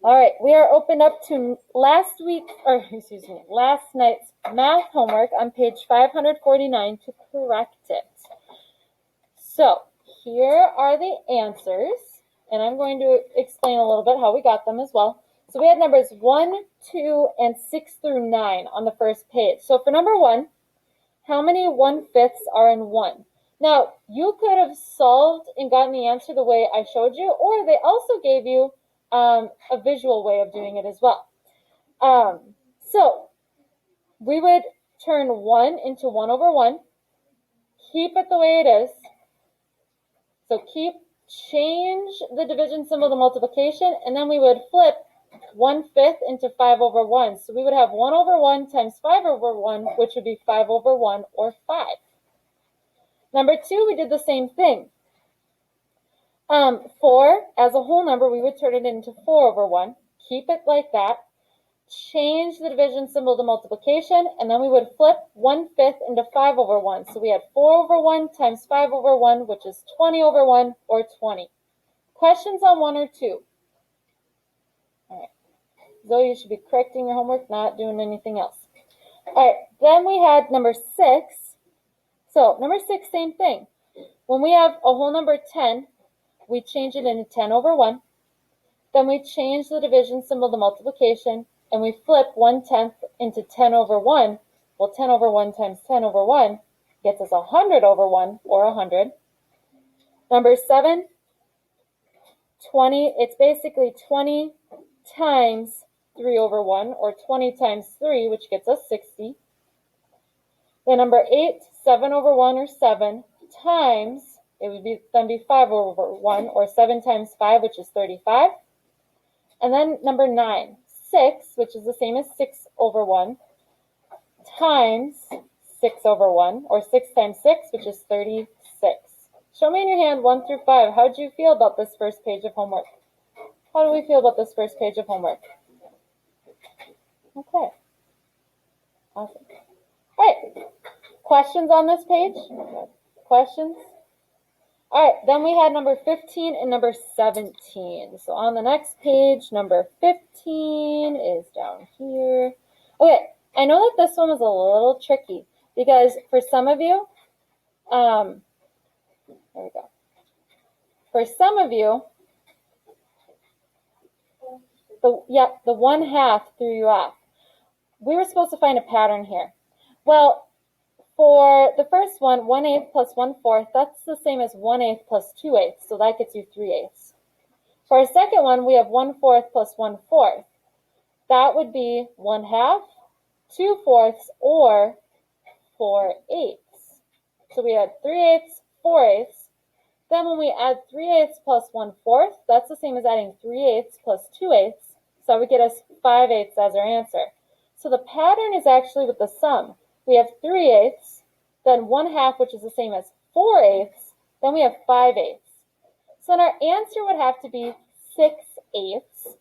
All right, we are opened up to last night's math homework on page 549 to correct it. So here are the answers, and I'm going to explain a little bit how we got them as well. So we had numbers 1, 2, and 6 through 9 on the first page. So for number 1, how many 1/5 are in 1? Now, you could have solved and gotten the answer the way I showed you, or they also gave you a visual way of doing it as well. So we would turn 1 into 1/1, keep it the way it is. So change the division symbol to multiplication, and then we would flip 1/5 into 5/1. So we would have 1/1 times 5/1, which would be 5/1 or 5. Number 2, we did the same thing. 4, as a whole number, we would turn it into 4/1. Keep it like that. Change the division symbol to multiplication, and then we would flip 1/5 into 5/1. So we had 4/1 times 5/1, which is 20/1 or 20. Questions on 1 or 2? All right. Zoe, you should be correcting your homework, not doing anything else. All right. Then we had number 6. So number 6, same thing. When we have a whole number 10, we change it into 10/1. Then we change the division symbol to multiplication, and we flip 1/10 into 10/1. Well, 10/1 times 10/1 gets us 100/1 or 100. Number 7, 20. It's basically 20 times 3/1, or 20 times 3, which gets us 60. Then number 8, 7/1 or 7 times, it would then be 5/1, or 7 times 5, which is 35. And then number 9, 6, which is the same as 6/1, times 6/1, or 6 times 6, which is 36. Show me in your hand 1 through 5. How did you feel about this first page of homework? How do we feel about this first page of homework? Okay. Awesome. All right. Questions on this page? Questions? All right, then we had number 15 and number 17. So on the next page, number 15 is down here. Okay, I know that this one was a little tricky because for some of you, there we go. For some of you, the 1/2 threw you off. We were supposed to find a pattern here. Well, for the first one, 1/8 plus 1/4, that's the same as 1/8 plus 2/8, so that gets you 3/8. For our second one, we have 1/4 plus 1/4. That would be 1/2, 2/4, or 4/8. So we had 3/8, 4/8. Then when we add 3/8 plus 1/4, that's the same as adding 3/8 plus 2/8. So that would get us 5/8 as our answer. So the pattern is actually with the sum. We have 3/8, then 1/2, which is the same as 4/8, then we have 5/8. So then our answer would have to be 6/8.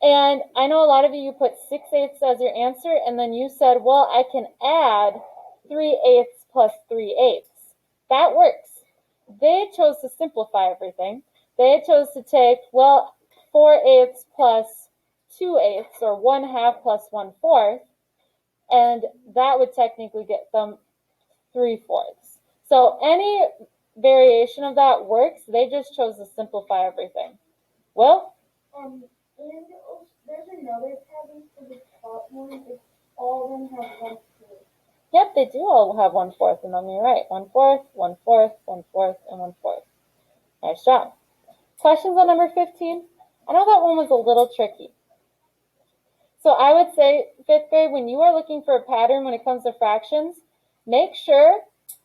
And I know a lot of you put 6/8 as your answer, and then you said, well, I can add 3/8 plus 3/8. That works. They chose to simplify everything. They chose to take, well, 4/8 plus 2/8, or 1/2 plus 1/4, and that would technically get them 3/4. So any variation of that works. They just chose to simplify everything. Will? And there's another pattern for the top one. It's all of them have 1/4. Yep, they do all have 1/4 in them. You're right. 1/4, 1/4, 1/4, and 1/4. Nice job. Questions on number 15? I know that one was a little tricky. So I would say, 5th grade, when you are looking for a pattern when it comes to fractions, make sure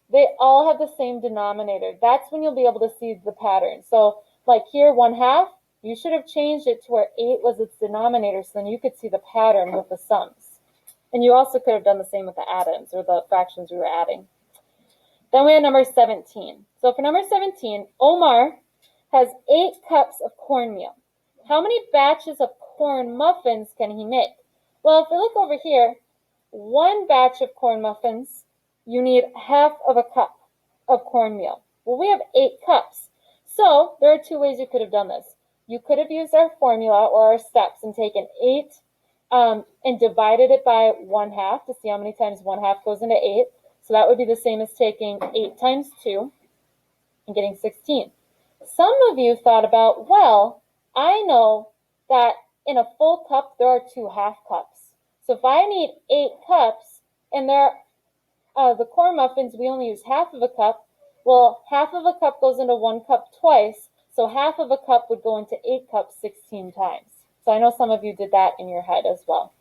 they all have the same denominator. That's when you'll be able to see the pattern. So like here, 1/2, you should have changed it to where 8 was its denominator, so then you could see the pattern with the sums. And you also could have done the same with the add-ins, or the fractions we were adding. Then we have number 17. So for number 17, Omar has 8 cups of cornmeal. How many batches of corn muffins can he make? Well, if we look over here, 1 batch of corn muffins, you need 1/2 of a cup of cornmeal. Well, we have 8 cups. So there are 2 ways you could have done this. you could have used our formula or our steps and taken 8 and divided it by 1/2 to see how many times 1/2 goes into 8. So that would be the same as taking 8 times 2 and getting 16. Some of you thought about, well, I know that in a full cup there are 2 half cups. So if I need 8 cups and the corn muffins we only use half of a cup, well, half of a cup goes into 1 cup twice, so half of a cup would go into 8 cups 16 times. So I know some of you did that in your head as well.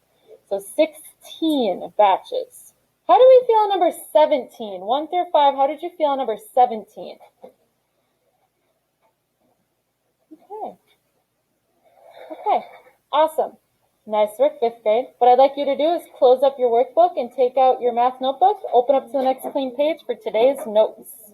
So 16 batches. How do we feel on number 17? 1 through 5, how did you feel on number 17? Okay, awesome. Nice work, 5th grade. What I'd like you to do is close up your workbook and take out your math notebook, open up to the next clean page for today's notes.